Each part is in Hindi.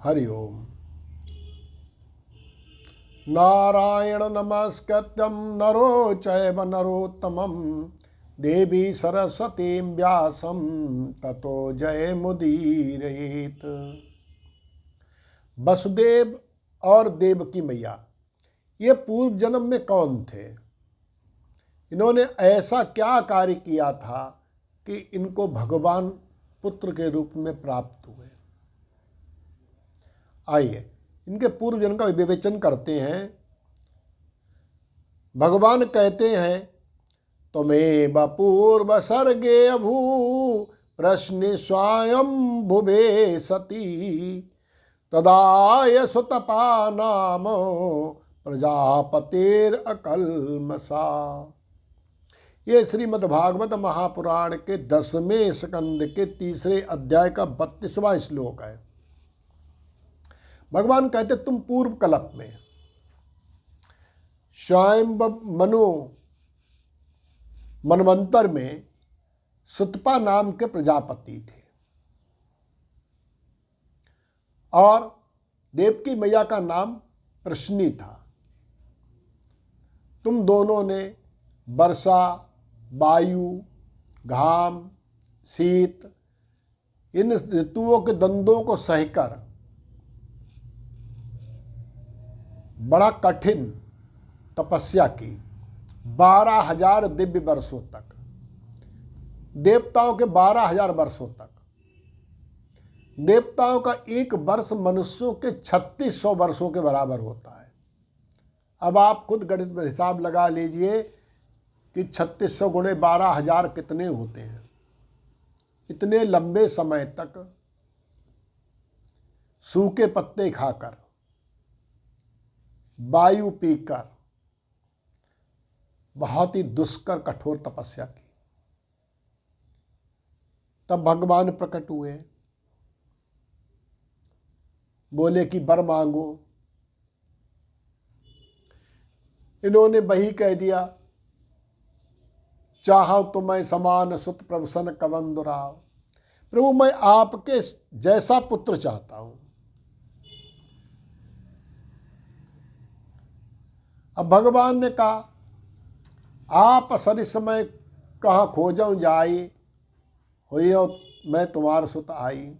हरि ओम। नारायण नमस्कृत्यं नरो चैव नरोत्तमं देवी सरस्वतीं व्यासं ततो जयमुदीरयेत्। वसुदेव और देवकी मैया ये पूर्व जन्म में कौन थे? इन्होंने ऐसा क्या कार्य किया था कि इनको भगवान पुत्र के रूप में प्राप्त हुए? आइए इनके पूर्व जन्म का विवेचन करते हैं। भगवान कहते हैं, त्वमेव पूर्व सर्गे अभू प्रश्न स्वयं भुवे सती तदाय सुतपा नाम प्रजापतिर अकल्मषा। ये श्रीमद्भागवत महापुराण के 10वें स्कंद के 3रे अध्याय का 32वां श्लोक है। भगवान कहते तुम पूर्व कल्प में स्वयं मनवंतर में सुतपा नाम के प्रजापति थे और देवकी मैया का नाम प्रश्नी था। तुम दोनों ने वर्षा, वायु, घाम, शीत इन ऋतुओं के द्वंद्वों को सहकर बड़ा कठिन तपस्या की 12,000 दिव्य वर्षों तक, देवताओं के 12,000 वर्षों तक। देवताओं का एक वर्ष मनुष्यों के 3600 वर्षों के बराबर होता है। अब आप खुद गणित में हिसाब लगा लीजिए कि 3600 गुणे 12,000 कितने होते हैं। इतने लंबे समय तक सूखे पत्ते खाकर, वायु पीकर बहुत ही दुष्कर कठोर तपस्या की। तब भगवान प्रकट हुए, बोले कि वर मांगो। इन्होंने वही कह दिया, चाहो तो मैं समान सुत प्रभुसन कवन दुराव। प्रभु मैं आपके जैसा पुत्र चाहता हूं। अब भगवान ने कहा, आप सर समय कहाँ खोजऊं जाई, हो मैं तुम्हार सुत आई।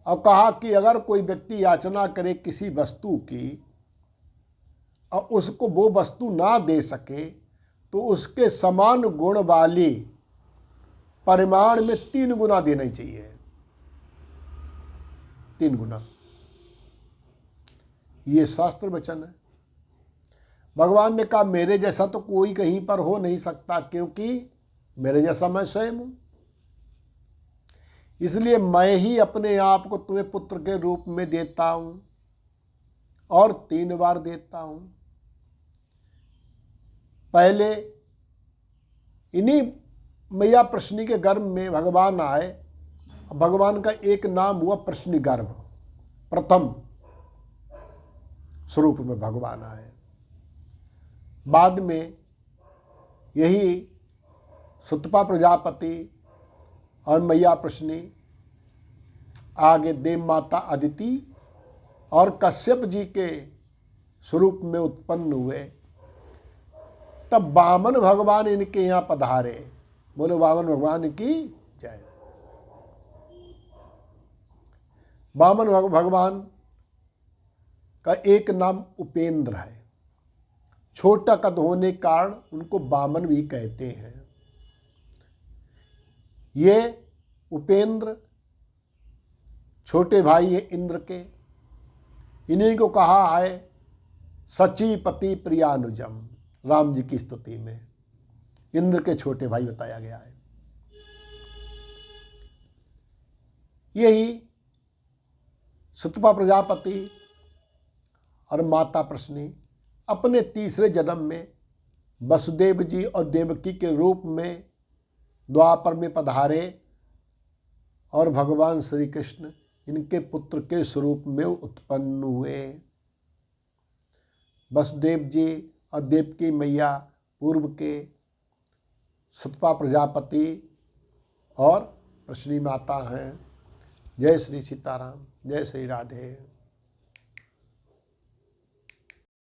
और कहा कि अगर कोई व्यक्ति याचना करे किसी वस्तु की और उसको वो वस्तु ना दे सके तो उसके समान गुण वाली परिमाण में 3 गुना देना ही चाहिए। 3 गुना, ये शास्त्र वचन है। भगवान ने कहा मेरे जैसा तो कोई कहीं पर हो नहीं सकता, क्योंकि मेरे जैसा मैं स्वयं हूं। इसलिए मैं ही अपने आप को तुम्हें पुत्र के रूप में देता हूं और 3 बार देता हूं। पहले इन्हीं मैया प्रश्नी के गर्भ में भगवान आए। भगवान का एक नाम हुआ प्रश्नी गर्भ, प्रथम स्वरूप में भगवान आए। बाद में यही सुतपा प्रजापति और मैया प्रश्नी, आगे देव माता अदिति और कश्यप जी के स्वरूप में उत्पन्न हुए। तब वामन भगवान इनके यहाँ पधारे। बोलो वामन भगवान की जय। वामन भगवान का एक नाम उपेंद्र है। छोटा कद होने के कारण उनको वामन भी कहते हैं। ये उपेंद्र छोटे भाई है इंद्र के। इन्हीं को कहा है सचीपति प्रियानुजम, राम जी की स्तुति में इंद्र के छोटे भाई बताया गया है। यही सुतपा प्रजापति और माता प्रश्नी अपने 3रे जन्म में वसुदेव जी और देवकी के रूप में द्वापर में पधारे और भगवान श्री कृष्ण इनके पुत्र के स्वरूप में उत्पन्न हुए। वसुदेव जी और देवकी मैया पूर्व के सुतपा प्रजापति और प्रश्नी माता हैं। जय श्री सीताराम, जय श्री राधे।